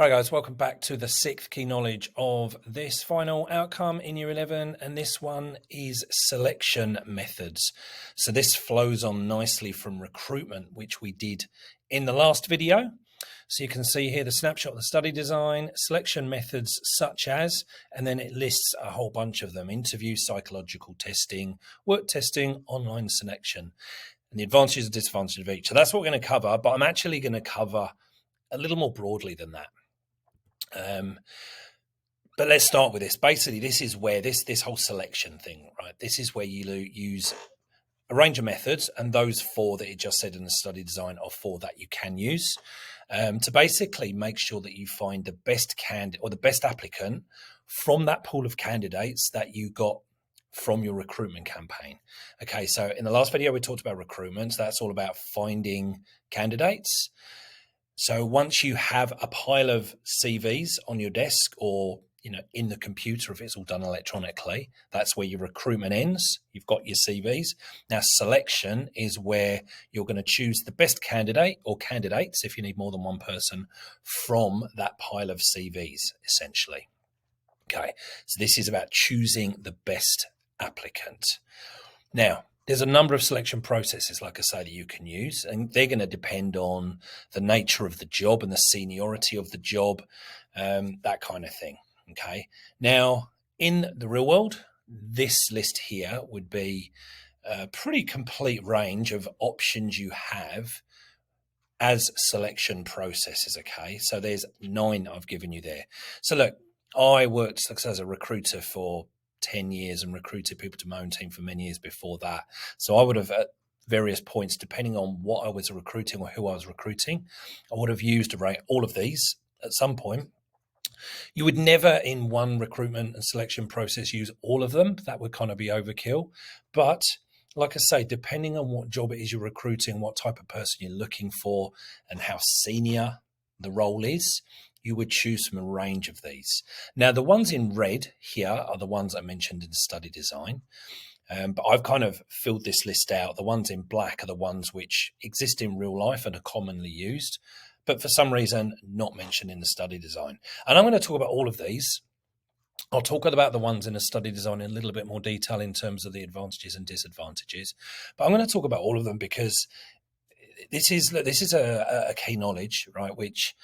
All right, guys, welcome back to the sixth key knowledge of this final outcome in Year 11, and this one is selection methods. So this flows on nicely from recruitment, which we did in the last video. So you can see here the snapshot of the study design, selection methods such as, and then it lists a whole bunch of them: interview, psychological testing, work testing, online selection, and the advantages and disadvantages of each. So that's what we're going to cover, but I'm actually going to cover a little more broadly than that. But let's start with this. Basically, this is where this whole selection thing, right? This is where you use a range of methods, and those four that it just said in the study design are four that you can use to basically make sure that you find the best candidate or the best applicant from that pool of candidates that you got from your recruitment campaign. Okay, so in the last video, we talked about recruitment. So that's all about finding candidates. So once you have a pile of CVs on your desk or, in the computer, if it's all done electronically, that's where your recruitment ends. You've got your CVs. Now, selection is where you're going to choose the best candidate or candidates, if you need more than one person, from that pile of CVs, essentially. Okay, so this is about choosing the best applicant. Now, there's a number of selection processes, like I say, that you can use, and they're going to depend on the nature of the job and the seniority of the job, that kind of thing. Okay. Now, in the real world, this list here would be a pretty complete range of options you have as selection processes. Okay. So there's 9 I've given you there. So look, I worked as a recruiter for 10 years and recruited people to my own team for many years before that. So I would have, at various points, depending on what I was recruiting or who I was recruiting, I would have used all of these at some point. You would never in one recruitment and selection process use all of them. That would kind of be overkill. But like I say, depending on what job it is you're recruiting, what type of person you're looking for, and how senior the role is, you would choose from a range of these. Now, the ones in red here are the ones I mentioned in the study design, but I've kind of filled this list out. The ones in black are the ones which exist in real life and are commonly used, but for some reason not mentioned in the study design. And I'm going to talk about all of these. I'll talk about the ones in the study design in a little bit more detail in terms of the advantages and disadvantages, but I'm going to talk about all of them because this is a key knowledge, right, which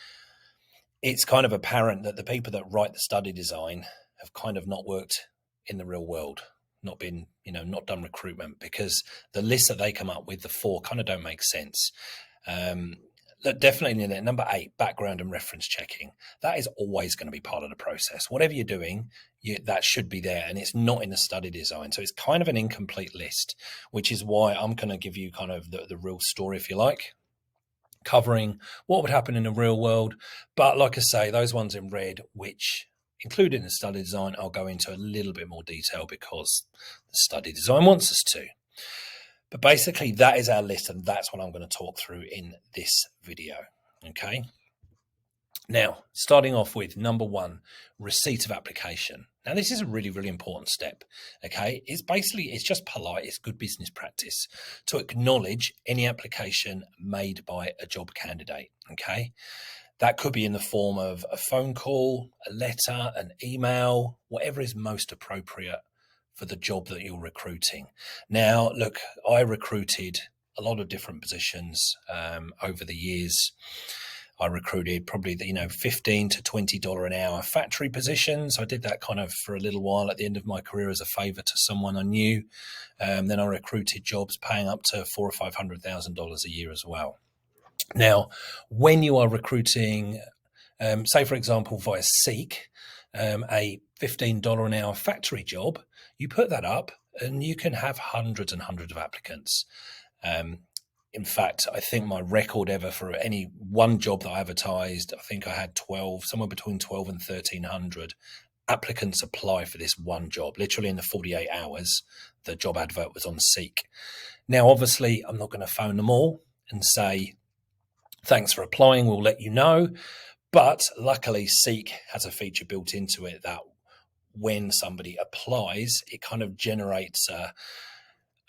it's kind of apparent that the people that write the study design have kind of not worked in the real world, not been, not done recruitment, because the list that they come up with, the 4, kind of don't make sense. Definitely in there, number 8, background and reference checking. That is always going to be part of the process. Whatever you're doing, that should be there, and it's not in the study design. So it's kind of an incomplete list, which is why I'm going to give you kind of the real story, if you like, covering what would happen in the real world. But like I say, those ones in red, which included in the study design, I'll go into a little bit more detail because the study design wants us to. But basically, that is our list, and that's what I'm going to talk through in this video. Okay. Now, starting off with number 1, receipt of application. Now, this is a really, really important step. Okay. It's just polite. It's good business practice to acknowledge any application made by a job candidate. Okay. That could be in the form of a phone call, a letter, an email, whatever is most appropriate for the job that you're recruiting. Now, look, I recruited a lot of different positions over the years. I recruited probably the, $15 to $20 an hour factory positions. I did that kind of for a little while at the end of my career as a favor to someone I knew. Then I recruited jobs paying up to $400,000 or $500,000 a year as well. Now, when you are recruiting, say, for example, via Seek, a $15 an hour factory job, you put that up and you can have hundreds and hundreds of applicants. In fact, I think my record ever for any one job that I advertised, I think I had somewhere between 12 and 1,300 applicants apply for this one job. Literally in the 48 hours, the job advert was on Seek. Now, obviously, I'm not going to phone them all and say, thanks for applying, we'll let you know. But luckily, Seek has a feature built into it that when somebody applies, it kind of generates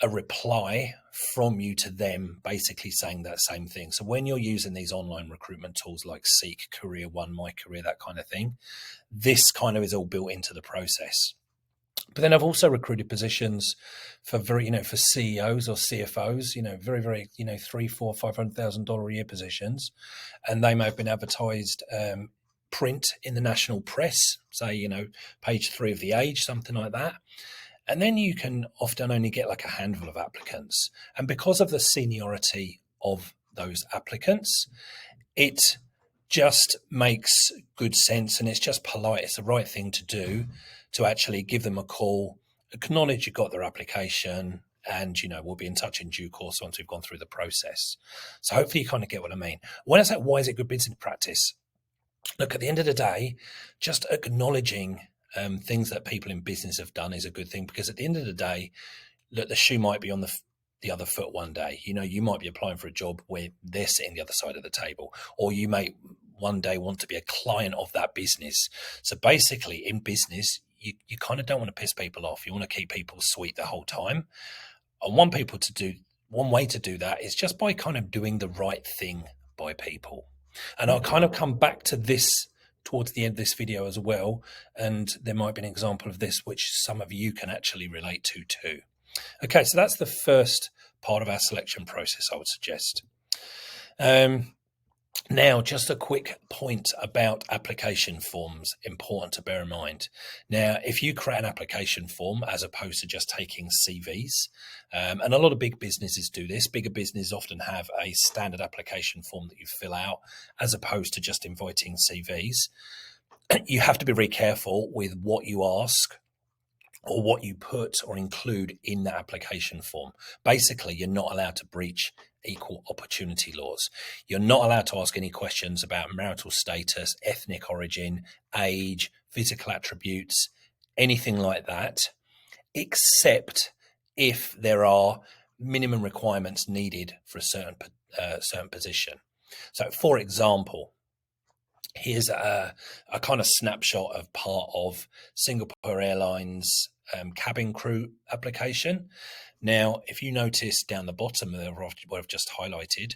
a reply from you to them basically saying that same thing. So when you're using these online recruitment tools like Seek, Career One, My Career, that kind of thing, this kind of is all built into the process. But then I've also recruited positions for for CEOs or CFOs, very, very, $3, $4, $500,000 a year positions. And they may have been advertised print in the national press, say, page 3 of The Age, something like that. And then you can often only get like a handful of applicants. And because of the seniority of those applicants, it just makes good sense, and it's just polite. It's the right thing to do to actually give them a call, acknowledge you got their application, and, we'll be in touch in due course once we've gone through the process. So hopefully you kind of get what I mean. When I say, why is it good business practice? Look, at the end of the day, just acknowledging things that people in business have done is a good thing, because at the end of the day, look, the shoe might be on the other foot one day. You might be applying for a job where they're sitting the other side of the table, or you may one day want to be a client of that business. So basically in business, you kind of don't want to piss people off. You want to keep people sweet the whole time. And one way to do that is just by kind of doing the right thing by people. And I'll kind of come back to this towards the end of this video as well. And there might be an example of this, which some of you can actually relate to too. Okay, so that's the first part of our selection process, I would suggest. Now, just a quick point about application forms, important to bear in mind. Now, if you create an application form as opposed to just taking CVs, and a lot of big businesses do this, bigger businesses often have a standard application form that you fill out as opposed to just inviting CVs. You have to be very careful with what you ask or what you put or include in the application form. Basically, you're not allowed to breach equal opportunity laws. You're not allowed to ask any questions about marital status, ethnic origin, age, physical attributes, anything like that, except if there are minimum requirements needed for a certain position. So, for example, here's a kind of snapshot of part of Singapore Airlines cabin crew application. Now, if you notice down the bottom of what I've just highlighted,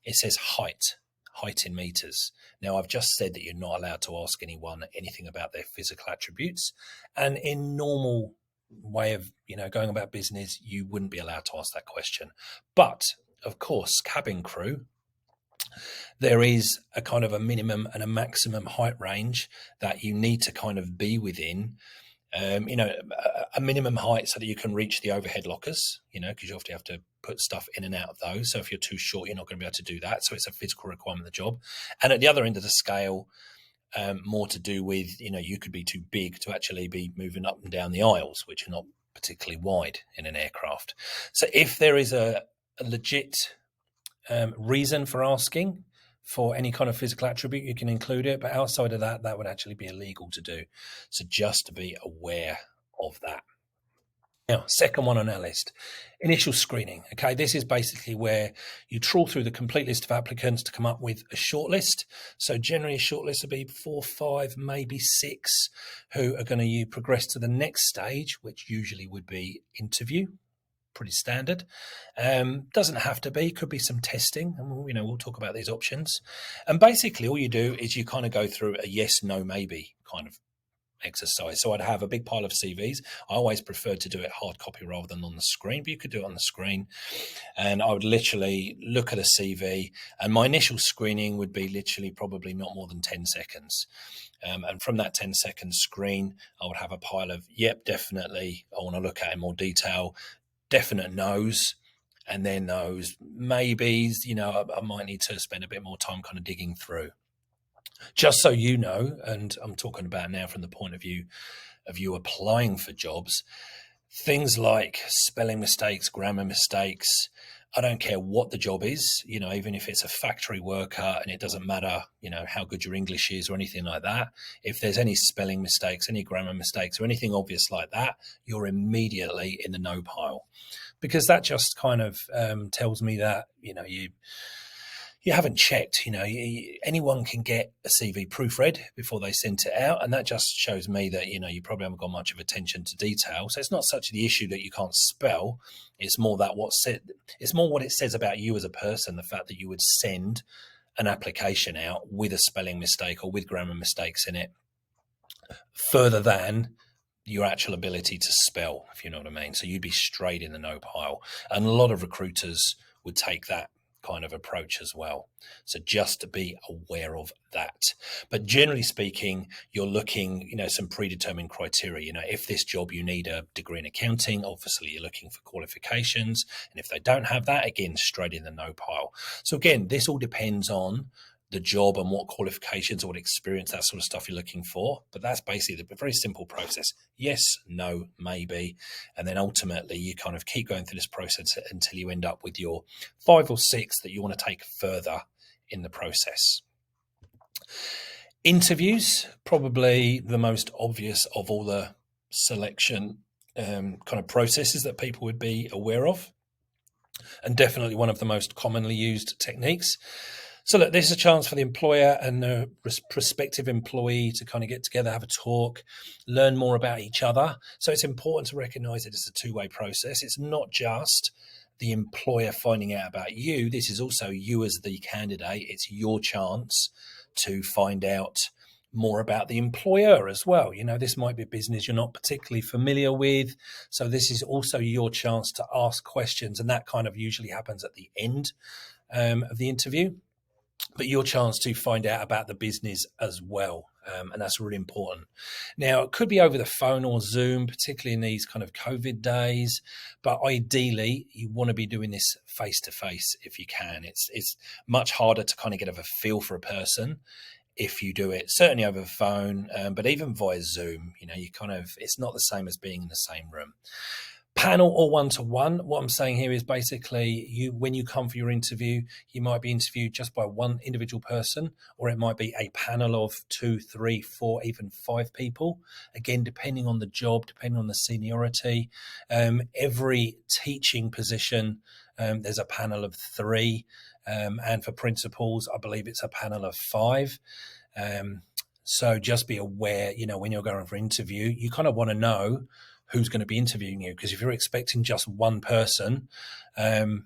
it says height in meters. Now, I've just said that you're not allowed to ask anyone anything about their physical attributes. And in normal way of, going about business, you wouldn't be allowed to ask that question. But of course, cabin crew, there is a kind of a minimum and a maximum height range that you need to kind of be within. A minimum height so that you can reach the overhead lockers, because you often have to put stuff in and out of those. So if you're too short, you're not going to be able to do that. So it's a physical requirement of the job. And at the other end of the scale, more to do with, you could be too big to actually be moving up and down the aisles, which are not particularly wide in an aircraft. So if there is a legit reason for asking for any kind of physical attribute, you can include it. But outside of that, that would actually be illegal to do. So just to be aware of that. Now, second one on our list, initial screening. Okay, this is basically where you trawl through the complete list of applicants to come up with a shortlist. So generally a shortlist will be 4, 5, maybe 6 who are going to progress to the next stage, which usually would be interview. Pretty standard. Doesn't have to be, could be some testing, and we'll talk about these options. And basically all you do is you kind of go through a yes, no, maybe kind of exercise. So I'd have a big pile of CVs. I always prefer to do it hard copy rather than on the screen, but you could do it on the screen. And I would literally look at a CV, and my initial screening would be literally probably not more than 10 seconds. And from that 10-second screen, I would have a pile of, yep, definitely, I want to look at in more detail, definite no's, and then those maybes, I might need to spend a bit more time kind of digging through. Just so you know, and I'm talking about now from the point of view of you applying for jobs, things like spelling mistakes, grammar mistakes, I don't care what the job is, even if it's a factory worker, and it doesn't matter, how good your English is or anything like that. If there's any spelling mistakes, any grammar mistakes or anything obvious like that, you're immediately in the no pile, because that just kind of tells me that, you haven't checked. Anyone can get a CV proofread before they send it out, and that just shows me that you probably haven't got much of attention to detail. So it's not such the issue that you can't spell. It's more that it's more what it says about you as a person. The fact that you would send an application out with a spelling mistake or with grammar mistakes in it, further than your actual ability to spell, if you know what I mean. So you'd be straight in the no pile, and a lot of recruiters would take that kind of approach as well. So just to be aware of that. But generally speaking, you're looking, some predetermined criteria. If this job you need a degree in accounting, obviously you're looking for qualifications. And if they don't have that, again, straight in the no pile. So again, this all depends on the job and what qualifications or what experience, that sort of stuff you're looking for. But that's basically the very simple process. Yes, no, maybe. And then ultimately you kind of keep going through this process until you end up with your 5 or 6 that you want to take further in the process. Interviews, probably the most obvious of all the selection kind of processes that people would be aware of, and definitely one of the most commonly used techniques. So look, this is a chance for the employer and the prospective employee to kind of get together, have a talk, learn more about each other. So it's important to recognize that it's a two-way process. It's not just the employer finding out about you. This is also you as the candidate. It's your chance to find out more about the employer as well. This might be a business you're not particularly familiar with. So this is also your chance to ask questions, and that kind of usually happens at the end of the interview. But your chance to find out about the business as well. And that's really important. Now, it could be over the phone or Zoom, particularly in these kind of COVID days. But ideally, you want to be doing this face-to-face if you can. It's much harder to kind of get a feel for a person if you do it, certainly over the phone, but even via Zoom. It's not the same as being in the same room. Panel or one-to-one. What I'm saying here is basically when you come for your interview, you might be interviewed just by one individual person, or it might be a panel of 2, 3, 4, even 5 people. Again, depending on the job, depending on the seniority. Every teaching position, there's a panel of 3. And for principals, I believe it's a panel of 5. So just be aware, when you're going for interview, you kind of want to know who's going to be interviewing you, because if you're expecting just one person, and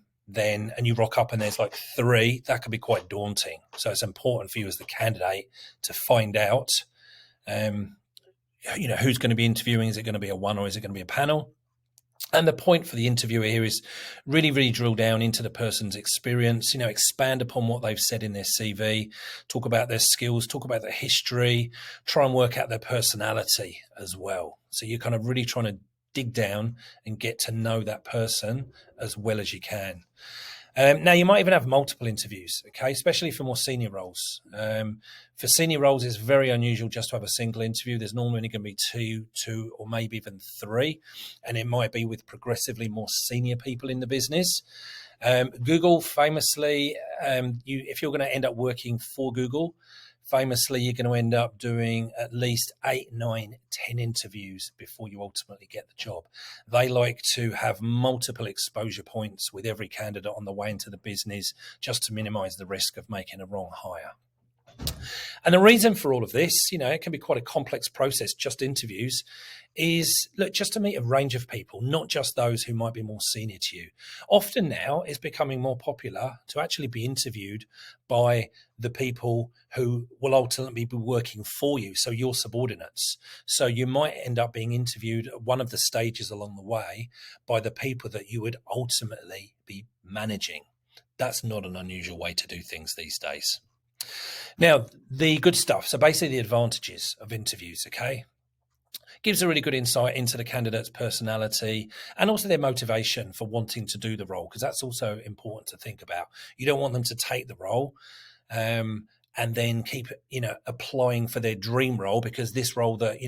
you rock up and there's like 3, that could be quite daunting. So it's important for you as the candidate to find out, who's going to be interviewing. Is it going to be a one or is it going to be a panel? And the point for the interviewer here is really, really drill down into the person's experience, expand upon what they've said in their CV, talk about their skills, talk about their history, try and work out their personality as well. So you're kind of really trying to dig down and get to know that person as well as you can. Now, you might even have multiple interviews, okay, especially for more senior roles. For senior roles, it's very unusual just to have a single interview. There's normally going to be two, or maybe even 3, and it might be with progressively more senior people in the business. Google, famously, if you're going to end up working for Google, famously, you're going to end up doing at least 8, 9, 10 interviews before you ultimately get the job. They like to have multiple exposure points with every candidate on the way into the business, just to minimize the risk of making a wrong hire. And the reason for all of this, it can be quite a complex process, just interviews, is just to meet a range of people, not just those who might be more senior to you. Often now it's becoming more popular to actually be interviewed by the people who will ultimately be working for you, so your subordinates. So you might end up being interviewed at one of the stages along the way by the people that you would ultimately be managing. That's not an unusual way to do things these days. Now, the good stuff. So basically the advantages of interviews, okay? Gives a really good insight into the candidate's personality and also their motivation for wanting to do the role, because that's also important to think about. You don't want them to take the role and then keep, applying for their dream role, because this role that,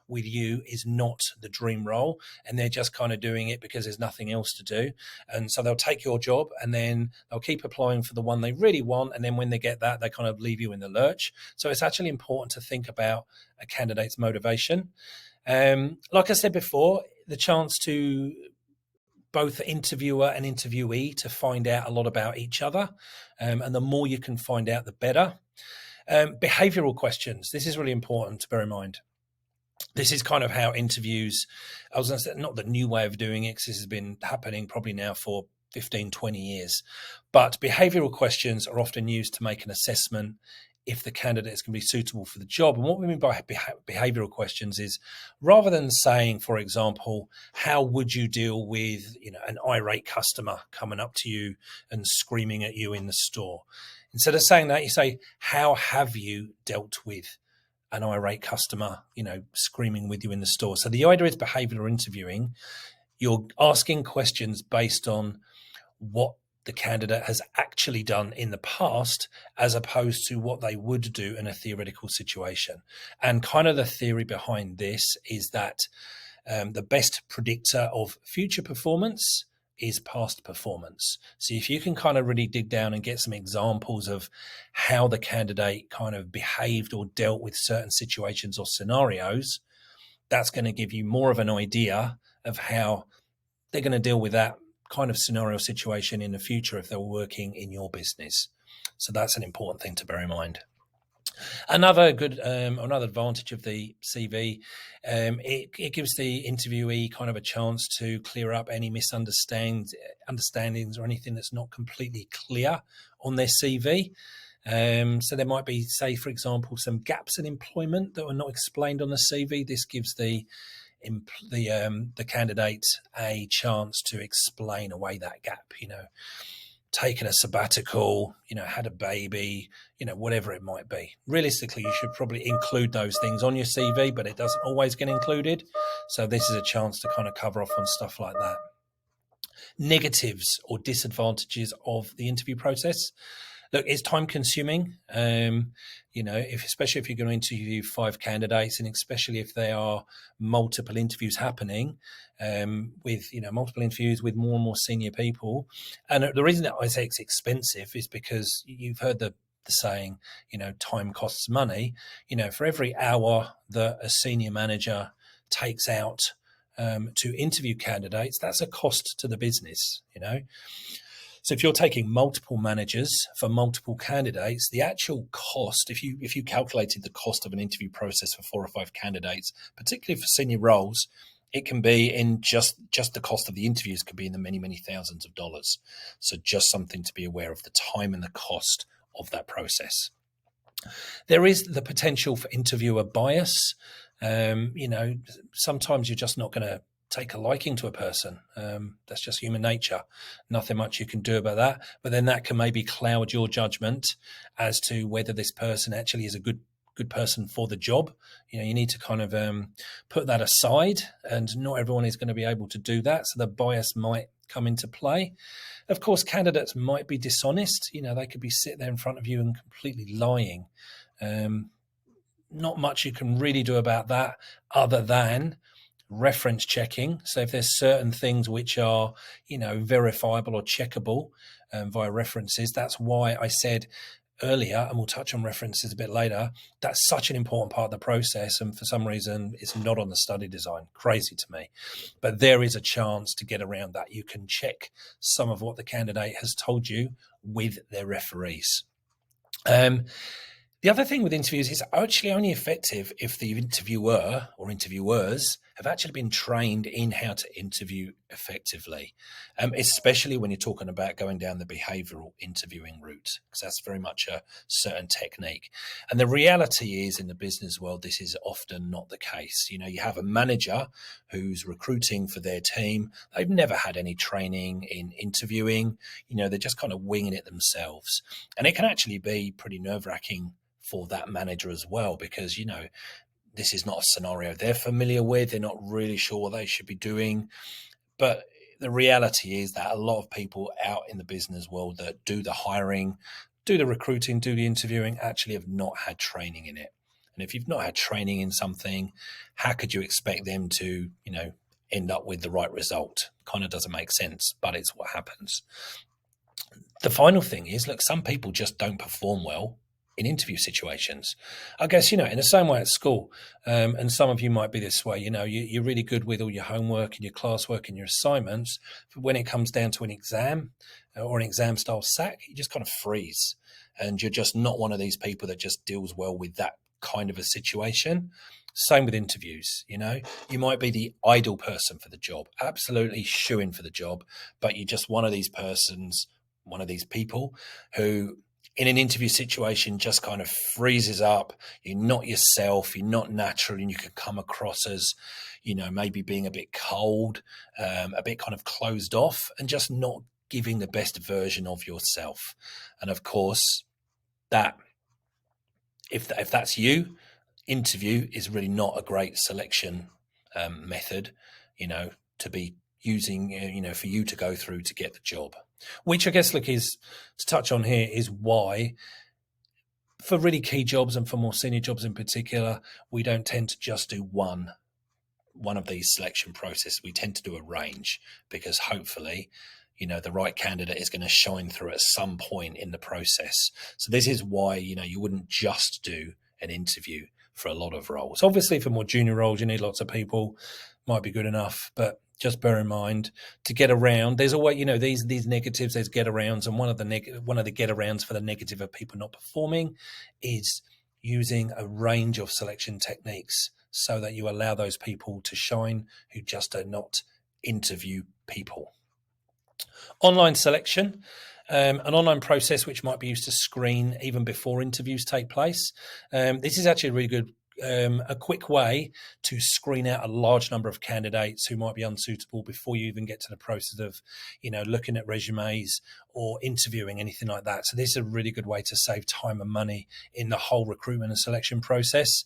with you is not the dream role, and they're just kind of doing it because there's nothing else to do. And so they'll take your job and then they'll keep applying for the one they really want. And then when they get that, they kind of leave you in the lurch. So it's actually important to think about a candidate's motivation. Like I said before, the chance to both interviewer and interviewee to find out a lot about each other. And the more you can find out, the better. Behavioral questions. This is really important to bear in mind. This is kind of how interviews, I was going to say, not the new way of doing it, because this has been happening probably now for 15, 20 years. But behavioral questions are often used to make an assessment if the candidate is going to be suitable for the job. And what we mean by behavioral questions is, rather than saying, for example, how would you deal with, an irate customer coming up to you and screaming at you in the store? Instead of saying that, you say, how have you dealt with an irate customer, screaming with you in the store? So the idea is behavioral interviewing. You're asking questions based on what the candidate has actually done in the past, as opposed to what they would do in a theoretical situation. And kind of the theory behind this is that the best predictor of future performance is past performance. So if you can kind of really dig down and get some examples of how the candidate kind of behaved or dealt with certain situations or scenarios, that's going to give you more of an idea of how they're going to deal with that kind of scenario situation in the future if they're working in your business. So that's an important thing to bear in mind. Another advantage of the CV, it gives the interviewee kind of a chance to clear up any misunderstandings or anything that's not completely clear on their CV. So there might be, say, for example, some gaps in employment that are not explained on the CV. This gives the candidate a chance to explain away that gap. Taken a sabbatical, had a baby, whatever it might be. Realistically, you should probably include those things on your CV, but it doesn't always get included. So this is a chance to kind of cover off on stuff like that. Negatives or disadvantages of the interview process. Look, it's time consuming, especially if you're going to interview 5 candidates, and especially if there are multiple interviews happening, with multiple interviews with more and more senior people. And the reason that I say it's expensive is because you've heard the saying, time costs money. For every hour that a senior manager takes out to interview candidates, that's a cost to the business, So if you're taking multiple managers for multiple candidates, the actual cost, if you calculated the cost of an interview process for 4 or 5 candidates, particularly for senior roles, it can be in just the cost of the interviews could be in the many, many thousands of dollars. So just something to be aware of, the time and the cost of that process. There is the potential for interviewer bias. Sometimes you're just not going to take a liking to a person. That's just human nature. Nothing much you can do about that. But then that can maybe cloud your judgment as to whether this person actually is a good person for the job. You need to kind of put that aside, and not everyone is going to be able to do that. So the bias might come into play. Of course, candidates might be dishonest. They could be sitting there in front of you and completely lying. Not much you can really do about that other than reference checking. So if there's certain things which are, verifiable or checkable via references, that's why I said earlier, and we'll touch on references a bit later, that's such an important part of the process. And for some reason, it's not on the study design. Crazy to me. But there is a chance to get around that. You can check some of what the candidate has told you with their referees. The other thing with interviews is actually only effective if the interviewer or interviewers have actually been trained in how to interview effectively, especially when you're talking about going down the behavioral interviewing route, because that's very much a certain technique. And the reality is, in the business world, this is often not the case. You have a manager who's recruiting for their team. They've never had any training in interviewing. They're just kind of winging it themselves. And it can actually be pretty nerve-wracking for that manager as well, because, this is not a scenario they're familiar with. They're not really sure what they should be doing. But the reality is that a lot of people out in the business world that do the hiring, do the recruiting, do the interviewing, actually have not had training in it. And if you've not had training in something, how could you expect them to, end up with the right result? Kind of doesn't make sense, but it's what happens. The final thing is, look, some people just don't perform well in interview situations. I guess, in the same way at school, and some of you might be this way, you're really good with all your homework and your classwork and your assignments, but when it comes down to an exam or an exam style sack, you just kind of freeze. And you're just not one of these people that just deals well with that kind of a situation. Same with interviews, you might be the ideal person for the job, absolutely shoo-in for the job, but you're just one of these people who in an interview situation just kind of freezes up. You're not yourself, you're not natural, and you can come across as, maybe being a bit cold, a bit kind of closed off, and just not giving the best version of yourself. And of course, that if that's you, interview is really not a great selection method, to be using, for you to go through to get the job. Which I guess, is to touch on here is why for really key jobs and for more senior jobs in particular, we don't tend to just do one of these selection processes. We tend to do a range because hopefully, the right candidate is going to shine through at some point in the process. So this is why, you wouldn't just do an interview for a lot of roles. Obviously, for more junior roles, you need lots of people, might be good enough, but just bear in mind to get around. There's always, these negatives. There's get arounds, and one of the get arounds for the negative of people not performing is using a range of selection techniques so that you allow those people to shine who just are not interview people. Online selection. An online process which might be used to screen even before interviews take place. This is actually a really good, a quick way to screen out a large number of candidates who might be unsuitable before you even get to the process of, looking at resumes or interviewing, anything like that. So this is a really good way to save time and money in the whole recruitment and selection process.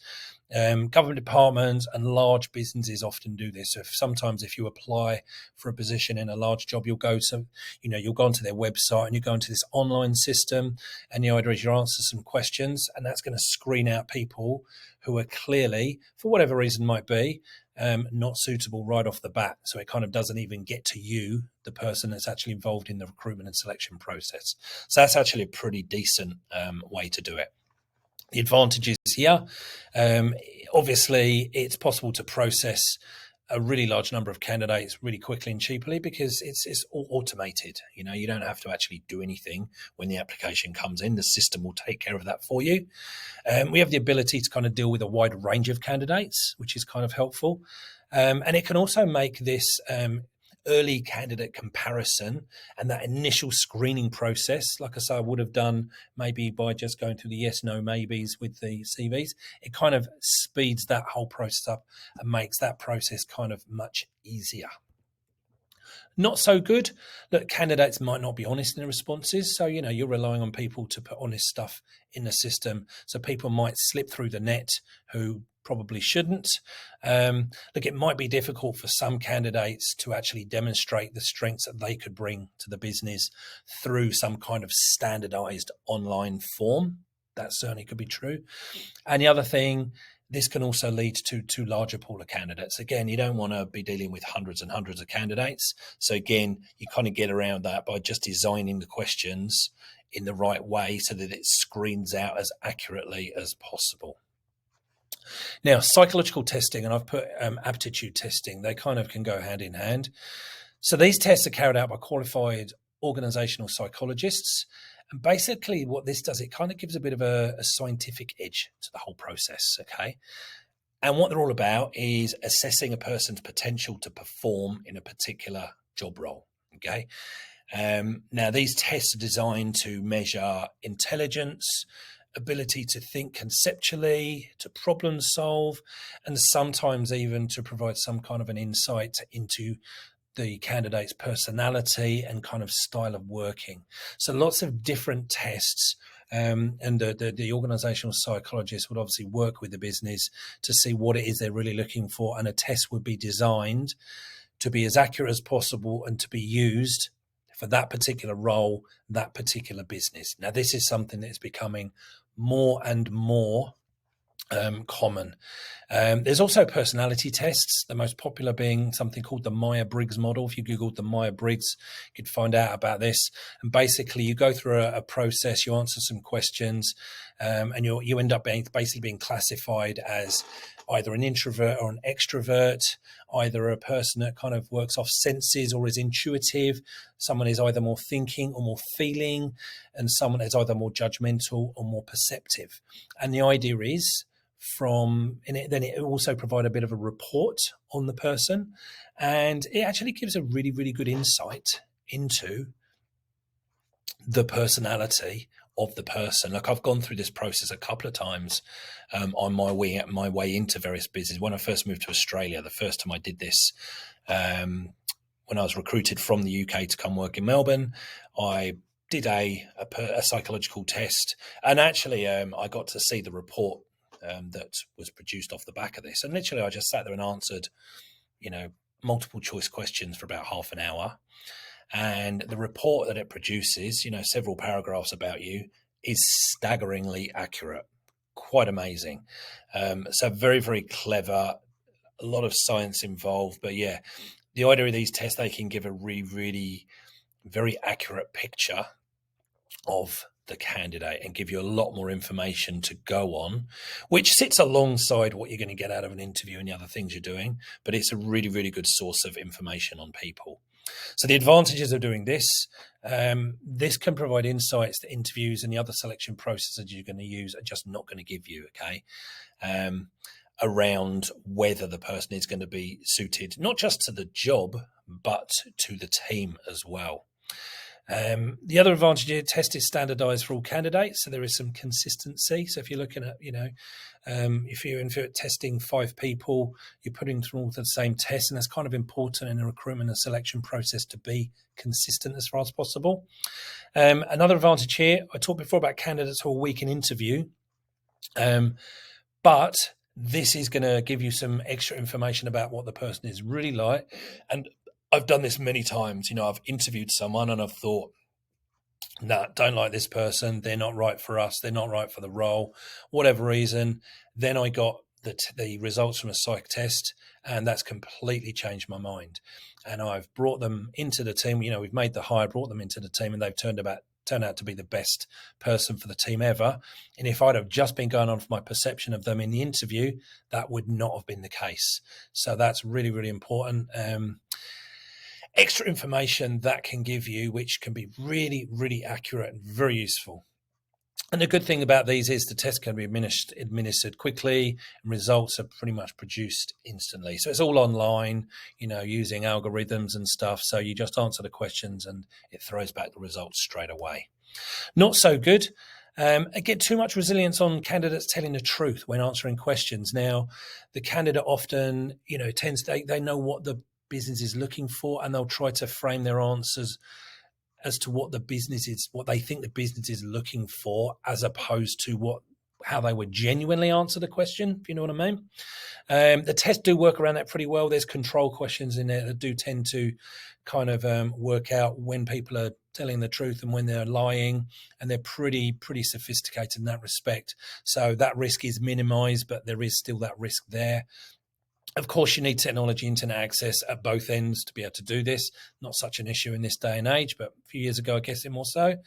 Government departments and large businesses often do this. So sometimes if you apply for a position in a large job, you'll go onto their website and you go into this online system, and you answer some questions, and that's going to screen out people who are clearly, for whatever reason might be, not suitable right off the bat. So it kind of doesn't even get to you, the person that's actually involved in the recruitment and selection process. So that's actually a pretty decent way to do it. The advantages here, obviously, it's possible to process a really large number of candidates really quickly and cheaply because it's all automated. You don't have to actually do anything when the application comes in. The system will take care of that for you. We have the ability to kind of deal with a wide range of candidates, which is kind of helpful. And it can also make this early candidate comparison and that initial screening process, like I say, I would have done maybe by just going through the yes, no, maybes with the CVs. It kind of speeds that whole process up and makes that process kind of much easier. Not so good. Look, candidates might not be honest in their responses. So, you're relying on people to put honest stuff in the system. So people might slip through the net who probably shouldn't. Look, it might be difficult for some candidates to actually demonstrate the strengths that they could bring to the business through some kind of standardized online form. That certainly could be true. And the other thing, this can also lead to too large a pool of candidates. Again, you don't want to be dealing with hundreds and hundreds of candidates. So again, you kind of get around that by just designing the questions in the right way so that it screens out as accurately as possible. Now, psychological testing, and I've put aptitude testing, they kind of can go hand in hand. So these tests are carried out by qualified organizational psychologists. And basically what this does, it kind of gives a bit of a scientific edge to the whole process, okay? And what they're all about is assessing a person's potential to perform in a particular job role, okay? Now, these tests are designed to measure intelligence, ability to think conceptually, to problem solve, and sometimes even to provide some kind of an insight into the candidate's personality and kind of style of working. So lots of different tests, and the organizational psychologist would obviously work with the business to see what it is they're really looking for, and a test would be designed to be as accurate as possible and to be used for that particular role, that particular business. Now, this is something that is becoming more and more common. There's also personality tests, the most popular being something called the Myers-Briggs model. If you Googled the Myers-Briggs, you could find out about this. And basically, you go through a process, you answer some questions, and you end up basically being classified as either an introvert or an extrovert, either a person that kind of works off senses or is intuitive, someone is either more thinking or more feeling, and someone is either more judgmental or more perceptive. And the idea is, then it also provide a bit of a report on the person, and it actually gives a really, really good insight into the personality of the person. Like, I've gone through this process a couple of times on my way into various businesses. When I first moved to Australia, the first time I did this, when I was recruited from the UK to come work in Melbourne, I did a psychological test, and actually I got to see the report that was produced off the back of this. And literally, I just sat there and answered, multiple choice questions for about half an hour. And the report that it produces, several paragraphs about you, is staggeringly accurate. Quite amazing. So very, very clever. A lot of science involved. But yeah, the idea of these tests, they can give a really, really very accurate picture of the candidate and give you a lot more information to go on, which sits alongside what you're going to get out of an interview and the other things you're doing. But it's a really, really good source of information on people. So the advantages of doing this, this can provide insights that interviews and the other selection processes you're going to use are just not going to give you, okay, around whether the person is going to be suited, not just to the job, but to the team as well. The other advantage here, test is standardized for all candidates, so there is some consistency. So if you're looking at, if you're testing 5 people, you're putting through all the same tests, and that's kind of important in a recruitment and selection process to be consistent as far as possible. Another advantage here, I talked before about candidates who are weak in interview, but this is going to give you some extra information about what the person is really like. And I've done this many times. I've interviewed someone and I've thought, nah, don't like this person. They're not right for us. They're not right for the role, whatever reason. Then I got the results from a psych test, and that's completely changed my mind. And I've brought them into the team. We've made the hire, brought them into the team, and they've turned out to be the best person for the team ever. And if I'd have just been going on for my perception of them in the interview, that would not have been the case. So that's really, really important. Extra information that can give you, which can be really, really accurate and very useful. And the good thing about these is the test can be administered quickly, and results are pretty much produced instantly. So it's all online, using algorithms and stuff. So you just answer the questions and it throws back the results straight away. Not so good. Again, too much resilience on candidates telling the truth when answering questions. Now, the candidate often, they know what the business is looking for, and they'll try to frame their answers as to what they think the business is looking for, as opposed to how they would genuinely answer the question, if you know what I mean. The tests do work around that pretty well. There's control questions in there that do tend to kind of work out when people are telling the truth and when they're lying, and they're pretty sophisticated in that respect. So that risk is minimized, but there is still that risk there. Of course, you need technology, internet access at both ends to be able to do this. Not such an issue in this day and age, but a few years ago, I guess it more so.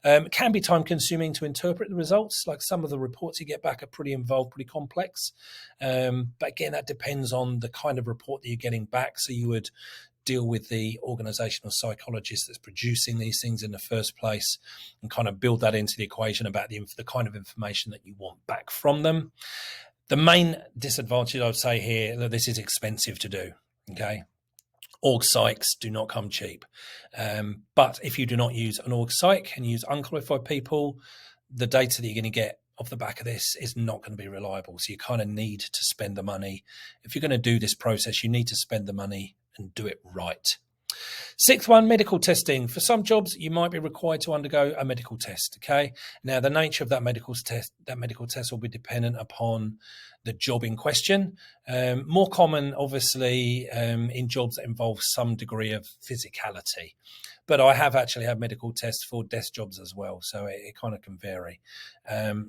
It can be time consuming to interpret the results. Like, some of the reports you get back are pretty involved, pretty complex. But again, that depends on the kind of report that you're getting back. So you would deal with the organizational psychologist that's producing these things in the first place, and kind of build that into the equation about the kind of information that you want back from them. The main disadvantage I would say here, that this is expensive to do, okay? Org psychs do not come cheap. But if you do not use an org psych and use unqualified people, the data that you're going to get off the back of this is not going to be reliable. So you kind of need to spend the money. If you're going to do this process, you need to spend the money and do it right. Sixth one, medical testing. For some jobs, you might be required to undergo a medical test. Okay. Now, the nature of that medical test will be dependent upon the job in question. More common, obviously, in jobs that involve some degree of physicality. But I have actually had medical tests for desk jobs as well, so it kind of can vary.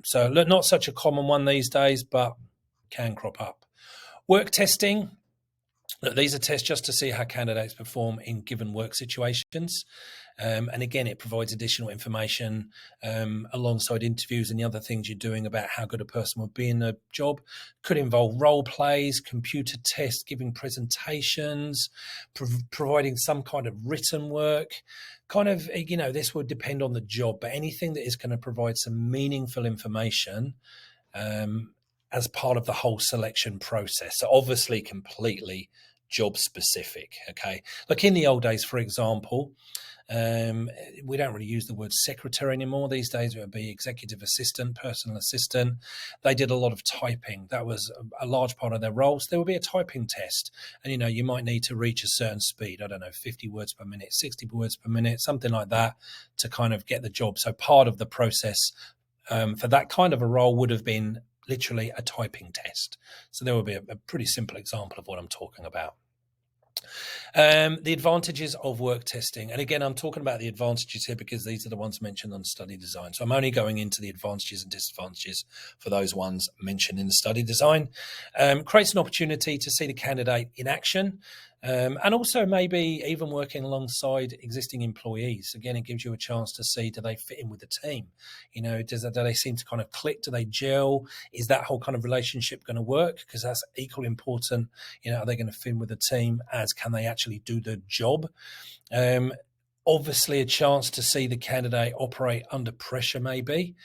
So not such a common one these days, but can crop up. Work testing. Look, these are tests just to see how candidates perform in given work situations. And again, it provides additional information alongside interviews and the other things you're doing about how good a person would be in a job. Could involve role plays, computer tests, giving presentations, providing some kind of written work. Kind of, this would depend on the job, but anything that is going to provide some meaningful information as part of the whole selection process. So obviously completely job specific. Okay. Like in the old days, for example, we don't really use the word secretary anymore. These days it would be executive assistant, personal assistant. They did a lot of typing. That was a large part of their role. So there would be a typing test. And, you might need to reach a certain speed. I don't know, 50 words per minute, 60 words per minute, something like that to kind of get the job. So part of the process for that kind of a role would have been literally a typing test. So there will be a pretty simple example of what I'm talking about. The advantages of work testing. And again, I'm talking about the advantages here because these are the ones mentioned on study design. So I'm only going into the advantages and disadvantages for those ones mentioned in the study design. Creates an opportunity to see the candidate in action. And also maybe even working alongside existing employees. Again, it gives you a chance to see, do they fit in with the team? Do they seem to kind of click? Do they gel? Is that whole kind of relationship going to work? Because that's equally important. Are they going to fit in with the team as can they actually do the job? Obviously a chance to see the candidate operate under pressure maybe,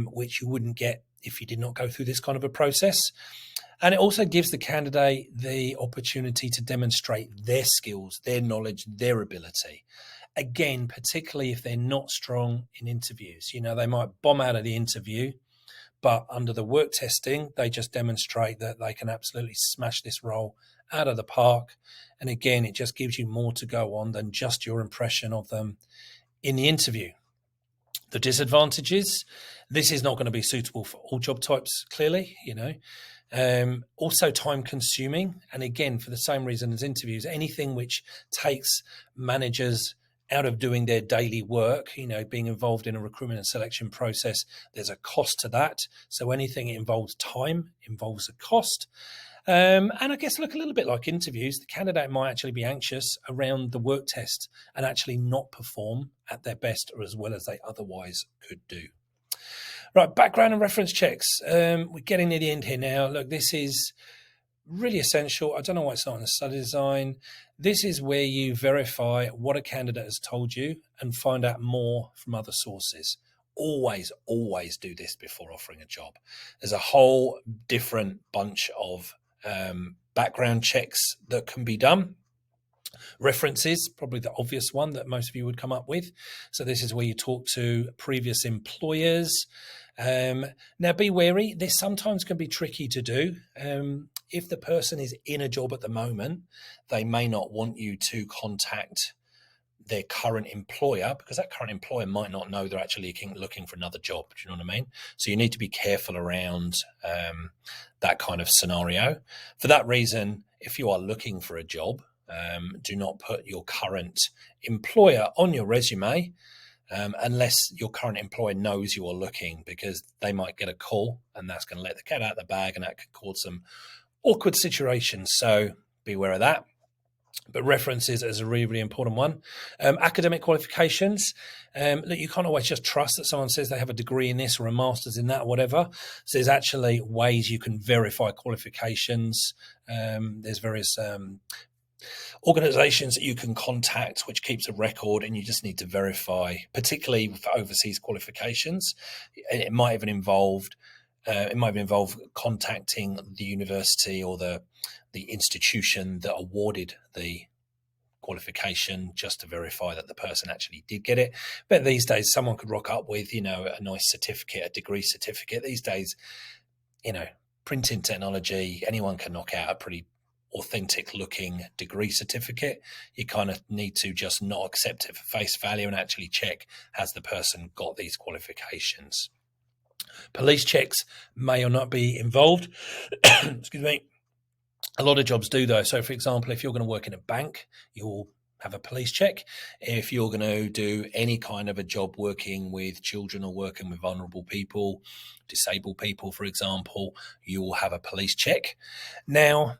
which you wouldn't get if you did not go through this kind of a process. And it also gives the candidate the opportunity to demonstrate their skills, their knowledge, their ability. Again, particularly if they're not strong in interviews. They might bomb out of the interview, but under the work testing, they just demonstrate that they can absolutely smash this role out of the park. And again, it just gives you more to go on than just your impression of them in the interview. The disadvantages, this is not going to be suitable for all job types, clearly, also time consuming. And again, for the same reason as interviews, anything which takes managers out of doing their daily work, being involved in a recruitment and selection process, there's a cost to that. So anything that involves time involves a cost. And I guess look a little bit like interviews, the candidate might actually be anxious around the work test and actually not perform at their best or as well as they otherwise could do. Right, background and reference checks. We're getting near the end here now. Look, this is really essential. I don't know why it's not in the study design. This is where you verify what a candidate has told you and find out more from other sources. Always do this before offering a job. There's a whole different bunch of background checks that can be done. References, probably the obvious one that most of you would come up with. So this is where you talk to previous employers. Now be wary, this sometimes can be tricky to do. If the person is in a job at the moment, they may not want you to contact their current employer because that current employer might not know they're actually looking for another job. Do you know what I mean? So you need to be careful around that kind of scenario. For that reason, if you are looking for a job, do not put your current employer on your resume unless your current employer knows you are looking, because they might get a call and that's going to let the cat out of the bag and that could cause some awkward situations. So be aware of that. But references is a really, really important one. Academic qualifications. Look, you can't always just trust that someone says they have a degree in this or a master's in that or whatever. So there's actually ways you can verify qualifications. There's various organizations that you can contact which keeps a record, and you just need to verify, particularly for overseas qualifications. It might even involve contacting the university or the institution that awarded the qualification just to verify that the person actually did get it. But these days someone could rock up with a nice certificate, a degree certificate. These days, printing technology, anyone can knock out a pretty authentic looking degree certificate, you kind of need to just not accept it for face value and actually check, has the person got these qualifications? Police checks may or not be involved. Excuse me. A lot of jobs do, though. So, for example, if you're going to work in a bank, you'll have a police check. If you're going to do any kind of a job working with children or working with vulnerable people, disabled people, for example, you will have a police check. Now,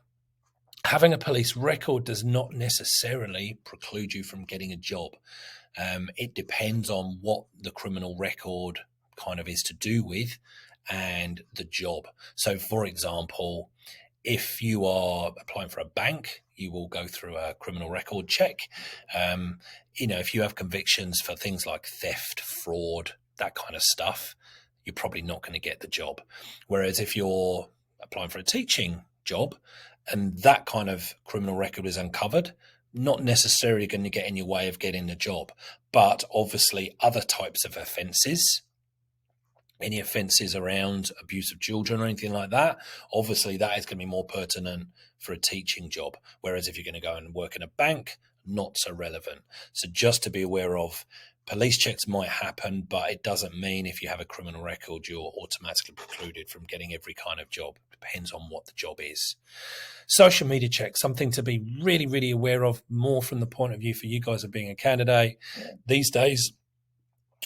having a police record does not necessarily preclude you from getting a job. It depends on what the criminal record kind of is to do with and the job. So, for example, if you are applying for a bank, you will go through a criminal record check. If you have convictions for things like theft, fraud, that kind of stuff, you're probably not going to get the job. Whereas if you're applying for a teaching job and that kind of criminal record is uncovered, not necessarily going to get in your way of getting the job. But obviously other types of offences, any offences around abuse of children or anything like that, obviously that is going to be more pertinent for a teaching job. Whereas if you're going to go and work in a bank, not so relevant. So just to be aware of, police checks might happen, but it doesn't mean if you have a criminal record, you're automatically precluded from getting every kind of job. Depends on what the job is. Social media checks, something to be really, really aware of, more from the point of view for you guys of being a candidate. These days,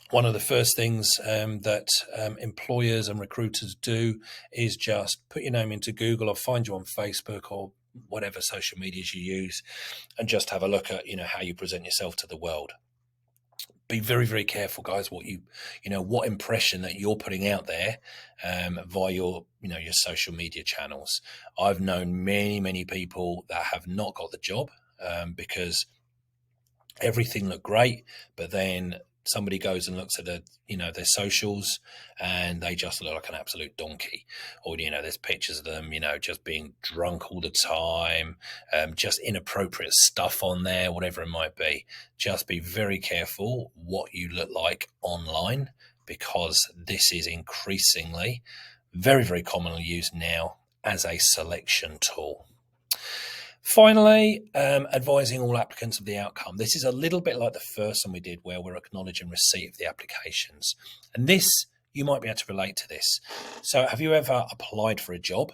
one of the first things that employers and recruiters do is just put your name into Google or find you on Facebook or whatever social medias you use and just have a look at, how you present yourself to the world. Be very, very careful, guys, what impression that you're putting out there via your social media channels. I've known many, many people that have not got the job because everything looked great, but then somebody goes and looks at their socials and they just look like an absolute donkey. Or, there's pictures of them, just being drunk all the time, just inappropriate stuff on there, whatever it might be. Just be very careful what you look like online, because this is increasingly very, very commonly used now as a selection tool. Finally, advising all applicants of the outcome. This is a little bit like the first one we did, where we're acknowledging receipt of the applications. And this, you might be able to relate to this. So have you ever applied for a job,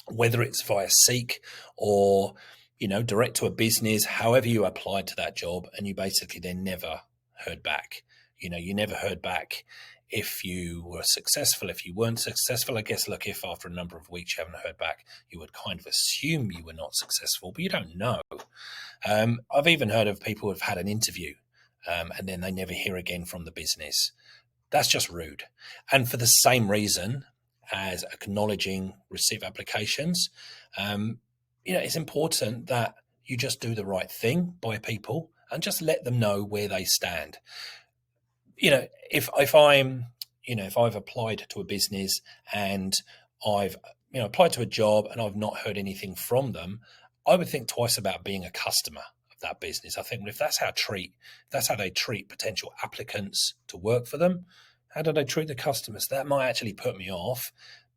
whether it's via Seek or, direct to a business, however you applied to that job, and you basically then never heard back? You never heard back if you were successful, if you weren't successful. I guess, look, if after a number of weeks you haven't heard back, you would kind of assume you were not successful, but you don't know. I've even heard of people who've had an interview and then they never hear again from the business. That's just rude. And for the same reason as acknowledging receipt of applications, it's important that you just do the right thing by people and just let them know where they stand. If I've applied to a business and I've applied to a job and I've not heard anything from them, I would think twice about being a customer of that business. I think, well, if that's how they treat potential applicants to work for them, how do they treat the customers? That might actually put me off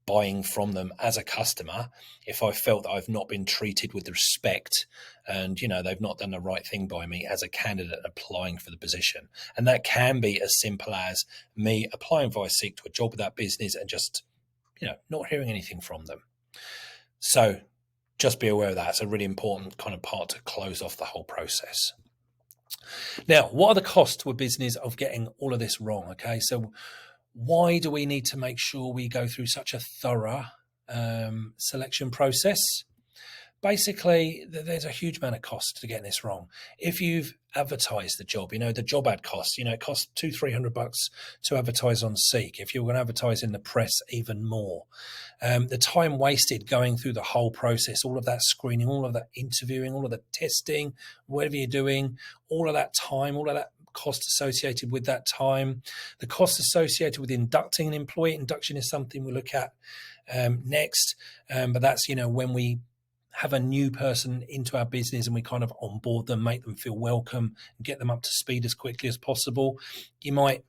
buying from them as a customer if I felt that I've not been treated with respect and, they've not done the right thing by me as a candidate applying for the position. And that can be as simple as me applying via Seek to a job with that business and just, not hearing anything from them. So just be aware of that. It's a really important kind of part to close off the whole process. Now, what are the costs to a business of getting all of this wrong? Okay, so why do we need to make sure we go through such a thorough selection process? Basically, there's a huge amount of cost to getting this wrong. If you've advertised the job, the job ad costs, it costs $200-300 to advertise on Seek. If you're going to advertise in the press, even more. The time wasted going through the whole process, all of that screening, all of that interviewing, all of the testing, whatever you're doing, all of that time, all of that cost associated with that time, the cost associated with inducting an employee. Induction is something we'll look at next, but that's when we have a new person into our business and we kind of onboard them, make them feel welcome, and get them up to speed as quickly as possible. You might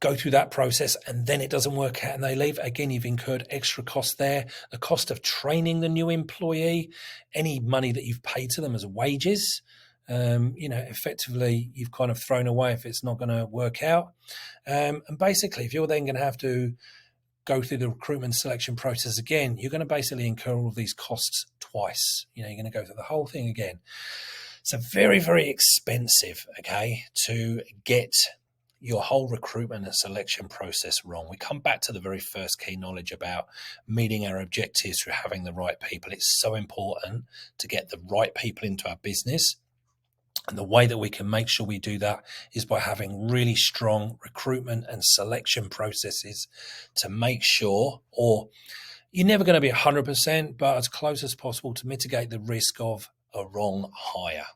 go through that process and then it doesn't work out and they leave, again, you've incurred extra cost there. The cost of training the new employee, any money that you've paid to them as wages, effectively you've kind of thrown away if it's not going to work out. And basically, if you're then going to have to go through the recruitment selection process again, you're going to basically incur all of these costs twice. You're going to go through the whole thing again. So very, very expensive, okay, to get your whole recruitment and selection process wrong. We come back to the very first key knowledge about meeting our objectives through having the right people. It's so important to get the right people into our business. And the way that we can make sure we do that is by having really strong recruitment and selection processes to make sure, or you're never going to be 100%, but as close as possible to mitigate the risk of a wrong hire.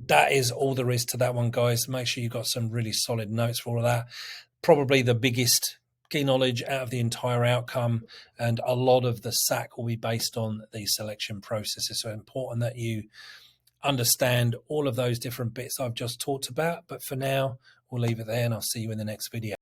That is all there is to that one, guys. Make sure you've got some really solid notes for all of that. Probably the biggest key knowledge out of the entire outcome, and a lot of the SAC will be based on these selection processes. So important that you understand all of those different bits I've just talked about. But for now, we'll leave it there and I'll see you in the next video.